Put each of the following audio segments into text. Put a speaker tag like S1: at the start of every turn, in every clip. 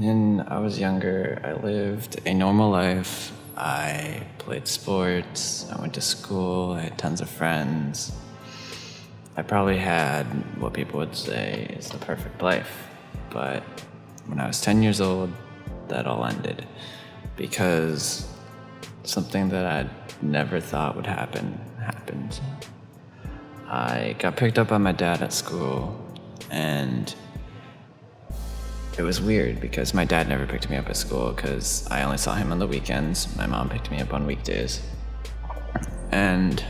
S1: When I was younger, I lived a normal life. I played sports, I went to school, I had tons of friends. I probably had what people would say is the perfect life. But when I was 10 years old, that all ended because something that I'd never thought would happen happened. I got picked up by my dad at school, and it was weird because my dad never picked me up at school because I only saw him on the weekends. My mom picked me up on weekdays. And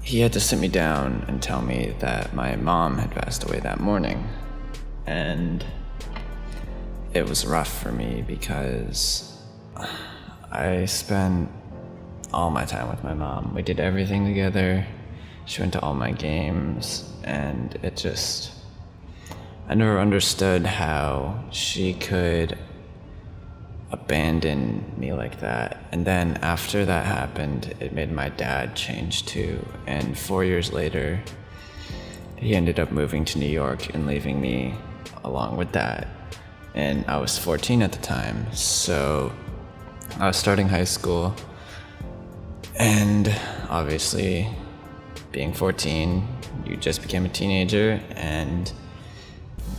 S1: he had to sit me down and tell me that my mom had passed away that morning. And it was rough for me because I spent all my time with my mom. We did everything together. She went to all my games, and I never understood how she could abandon me like that. And then after that happened, it made my dad change too. And 4 years later, he ended up moving to New York and leaving me along with that. And I was 14 at the time, so I was starting high school. And obviously, being 14, you just became a teenager, and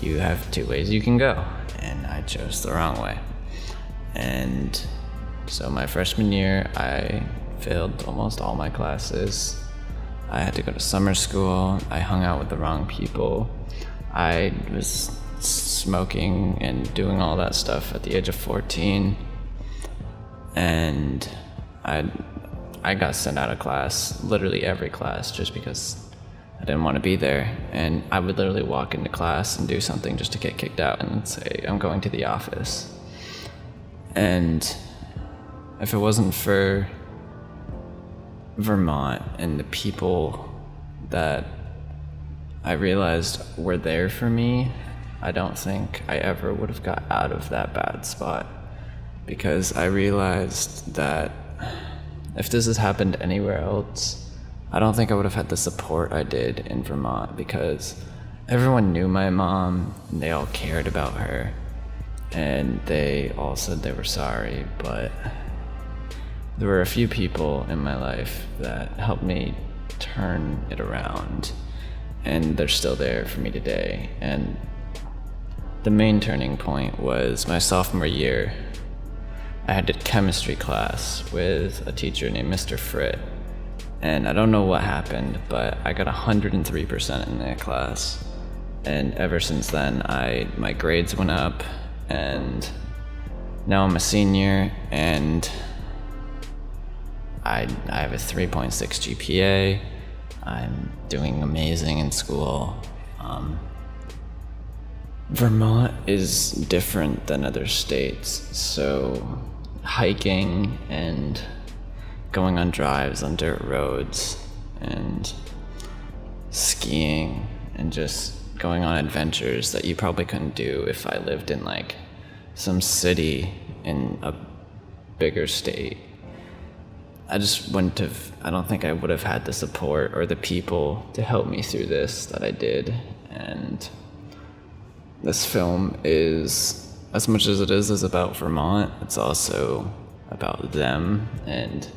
S1: you have two ways you can go, and I chose the wrong way. And so my freshman year, I failed almost all my classes. I had to go to summer school. I hung out with the wrong people. I was smoking and doing all that stuff at the age of 14. And I got sent out of class, literally every class, just because I didn't want to be there. And I would literally walk into class and do something just to get kicked out and say, I'm going to the office. And if it wasn't for Vermont and the people that I realized were there for me, I don't think I ever would have got out of that bad spot. Because I realized that if this has happened anywhere else, I don't think I would have had the support I did in Vermont, because everyone knew my mom and they all cared about her and they all said they were sorry, but there were a few people in my life that helped me turn it around, and they're still there for me today. And the main turning point was my sophomore year. I had a chemistry class with a teacher named Mr. Fritt. And I don't know what happened, but I got 103% in that class. And ever since then, my grades went up, and now I'm a senior, and I have a 3.6 GPA. I'm doing amazing in school. Vermont is different than other states, so hiking and going on drives on dirt roads and skiing and just going on adventures that you probably couldn't do if I lived in like some city in a bigger state. I don't think I would have had the support or the people to help me through this that I did. And this film is, as much as it is about Vermont, it's also about them and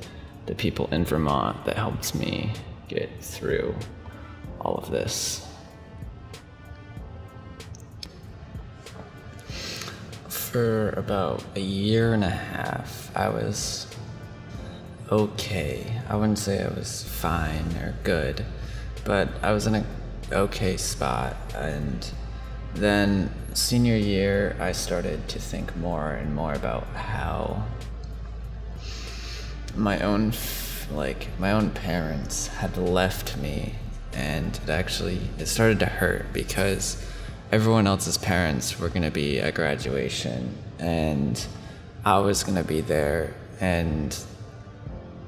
S1: the people in Vermont that helped me get through all of this. For about a year and a half, I was okay. I wouldn't say I was fine or good, but I was in a okay spot. And then senior year, I started to think more and more about how my own parents had left me, and it started to hurt because everyone else's parents were going to be at graduation, and I was going to be there, and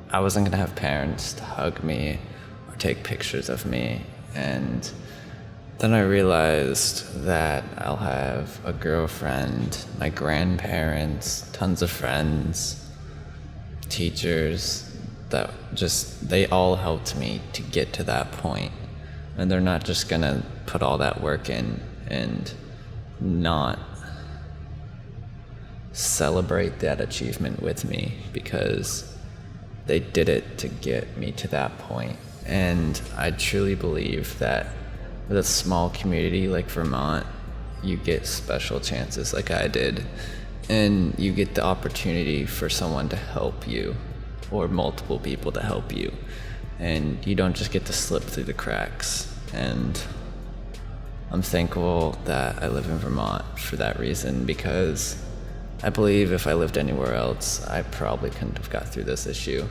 S1: I wasn't going to have parents to hug me or take pictures of me. And then I realized that I'll have a girlfriend, my grandparents, tons of friends, teachers that they all helped me to get to that point. And they're not just gonna put all that work in and not celebrate that achievement with me, because they did it to get me to that point. And I truly believe that with a small community like Vermont, you get special chances like I did, and you get the opportunity for someone to help you, or multiple people to help you, and you don't just get to slip through the cracks. And I'm thankful that I live in Vermont for that reason, because I believe if I lived anywhere else, I probably couldn't have got through this issue.